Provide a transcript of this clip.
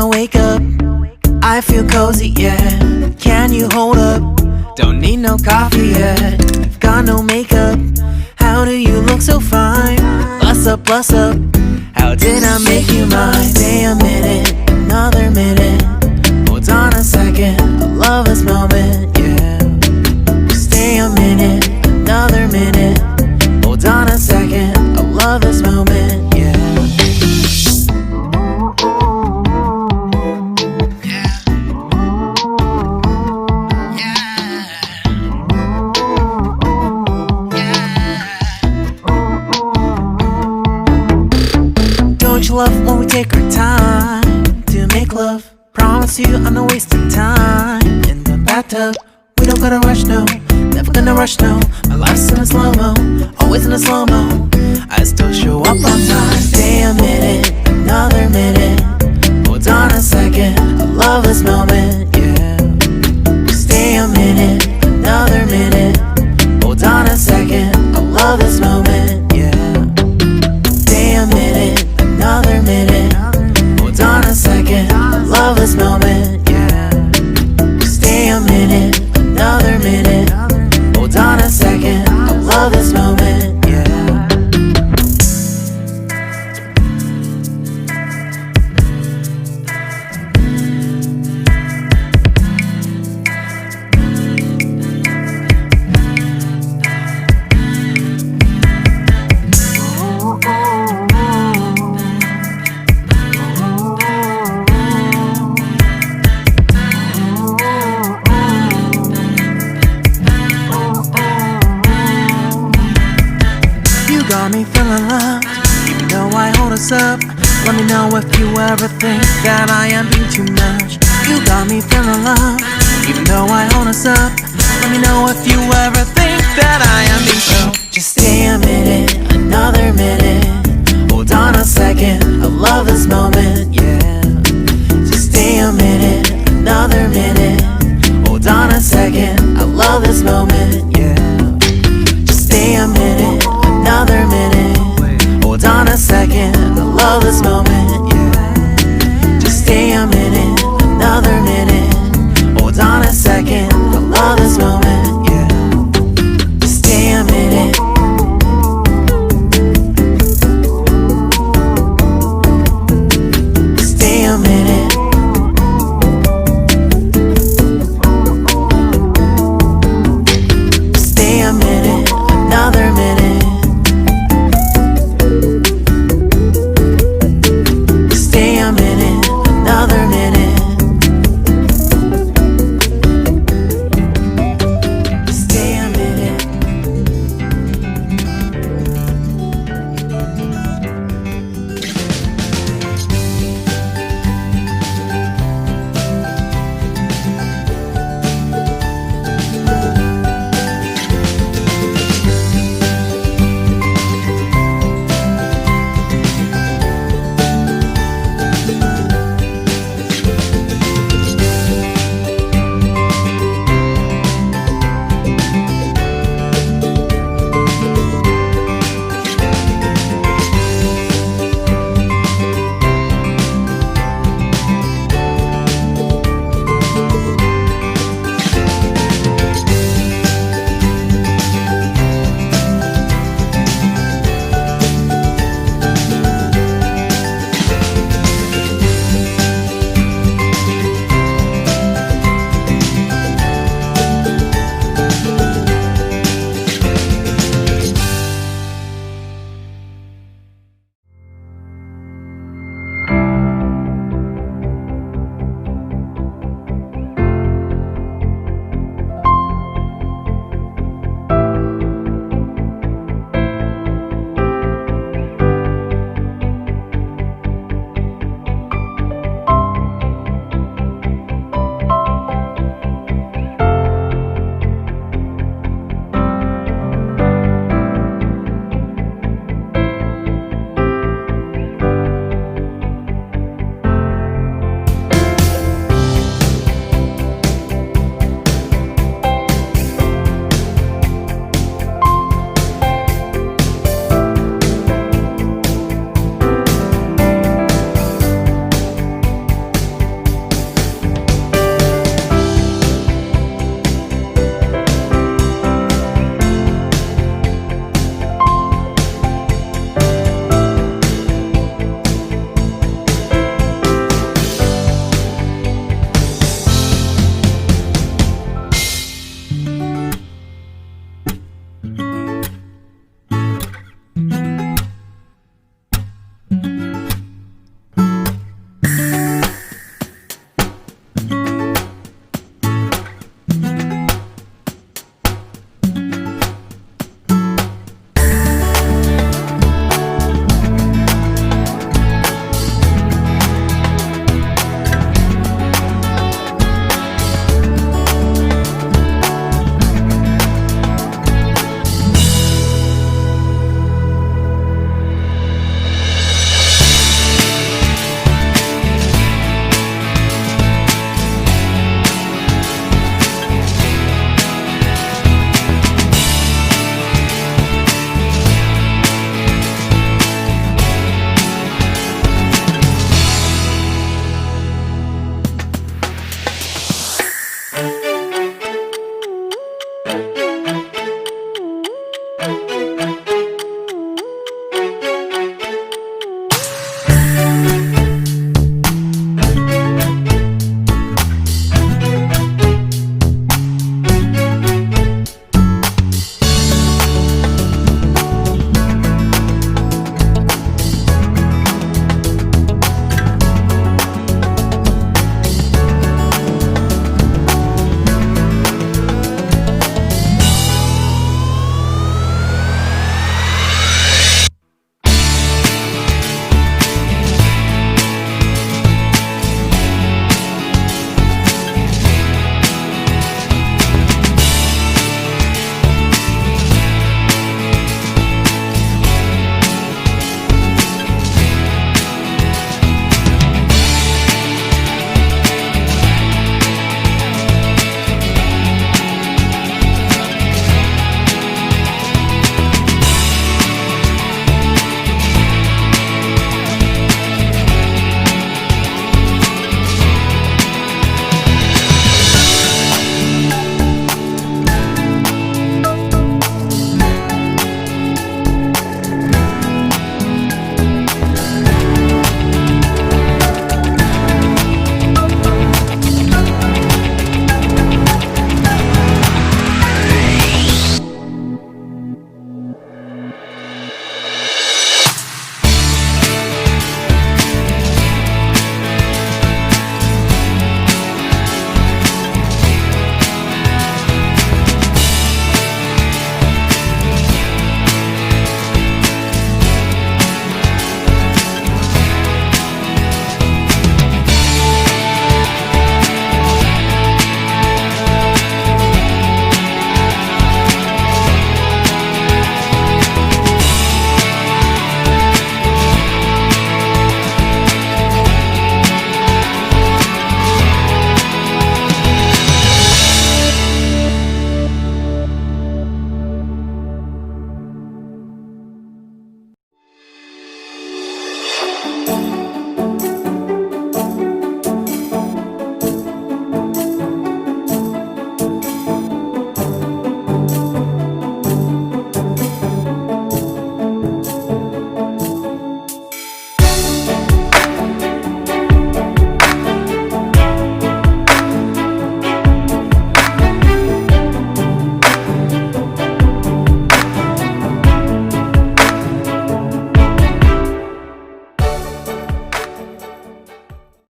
I wake up, I feel cozy, yeah. Can you hold up? Don't need no coffee yet. I've got no makeup. How do you look so fine? Bless up, bless up. How did I make you mine? Stay a minute, another minute. Hold on a second, I love this moment, yeah. Stay a minute, another minute. Hold on a second, I love this moment, yeah. Don't you love when we take our time to make love? Promise you I'm not wasting time in the bathtub. We don't gotta rush, no, never gonna rush, no. My life's in a slow-mo, always in a slow-mo. I still show up on time. Stay a minute, another minute. Hold on a second, I love this moment, yeah. Stay a minute, another minute. Hold on a second, I love this moment, yeah. Stay a minute, another minute. Hold on a second, I love this moment, yeah. Stay a minute, another minute. Hold on a second, I love this moment, yeah. Got me feeling loved, even though I hold us up. Let me know if you ever think that I am being too much. You got me feeling loved, even though I hold us up. Let me know if you ever think that I am being so. Just stay a minute, another minute. Hold on a second, I love this moment, yeah.